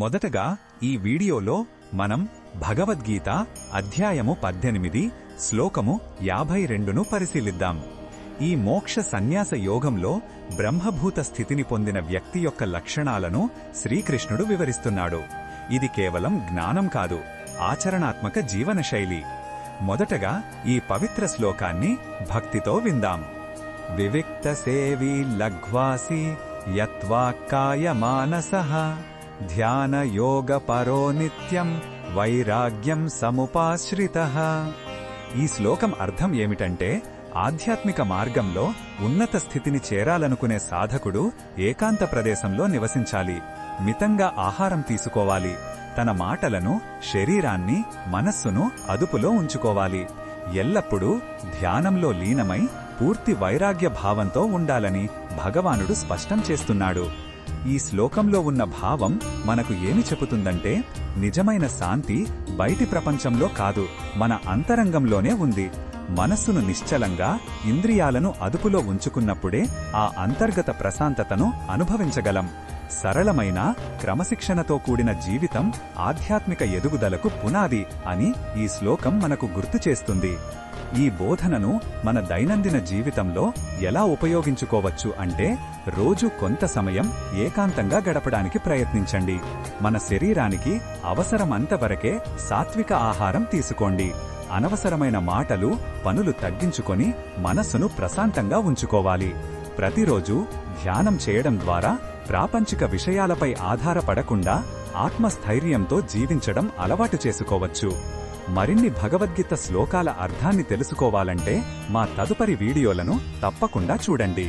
మొదటగా ఈ వీడియోలో మనం భగవద్గీత అధ్యాయము 18 శ్లోకము 52ను పరిశీలిద్దాం. ఈ మోక్ష సన్యాస యోగంలో బ్రహ్మభూత స్థితిని పొందిన వ్యక్తి యొక్క లక్షణాలను శ్రీకృష్ణుడు వివరిస్తున్నాడు. ఇది కేవలం జ్ఞానం కాదు, ఆచరణాత్మక జీవనశైలి. మొదటగా ఈ పవిత్ర శ్లోకాన్ని భక్తితో విందాం. వివిక్త సేవీ లఘ్వాసి యత్వాక్కాయ మానసః ధ్యాన యోగ పరో నిత్యం వైరాగ్యం సముపాశ్రితః. ఈ శ్లోకం అర్థం ఏమిటంటే, ఆధ్యాత్మిక మార్గంలో ఉన్నత స్థితిని చేరాలనుకునే సాధకుడు ఏకాంత ప్రదేశంలో నివసించాలి, మితంగా ఆహారం తీసుకోవాలి, తన మాటలను, శరీరాన్ని, మనస్సును అదుపులో ఉంచుకోవాలి, ఎల్లప్పుడూ ధ్యానంలో లీనమై పూర్తి వైరాగ్య భావంతో ఉండాలని భగవానుడు స్పష్టం చేస్తున్నాడు. ఈ శ్లోకంలో ఉన్న భావం మనకు ఏమి చెబుతుందంటే, నిజమైన శాంతి బయటి ప్రపంచంలో కాదు, మన అంతరంగంలోనే ఉంది. మనస్సును నిశ్చలంగా, ఇంద్రియాలను అదుపులో ఉంచుకున్నప్పుడే ఆ అంతర్గత ప్రశాంతతను అనుభవించగలం. సరళమైన, క్రమశిక్షణతో కూడిన జీవితం ఆధ్యాత్మిక ఎదుగుదలకు పునాది అని ఈ శ్లోకం మనకు గుర్తు చేస్తుంది. ఈ బోధనను మన దైనందిన జీవితంలో ఎలా ఉపయోగించుకోవచ్చు అంటే, రోజు కొంత సమయం ఏకాంతంగా గడపడానికి ప్రయత్నించండి. మన శరీరానికి అవసరమంతవరకే సాత్విక ఆహారం తీసుకోండి. అనవసరమైన మాటలు, పనులు తగ్గించుకొని మనస్సును ప్రశాంతంగా ఉంచుకోవాలి. ప్రతిరోజు ధ్యానం చేయడం ద్వారా ప్రాపంచిక విషయాలపై ఆధారపడకుండా ఆత్మస్థైర్యంతో జీవించడం అలవాటు చేసుకోవచ్చు. మరిన్ని భగవద్గీత శ్లోకాల అర్థాన్ని తెలుసుకోవాలంటే మా తదుపరి వీడియోలను తప్పకుండా చూడండి.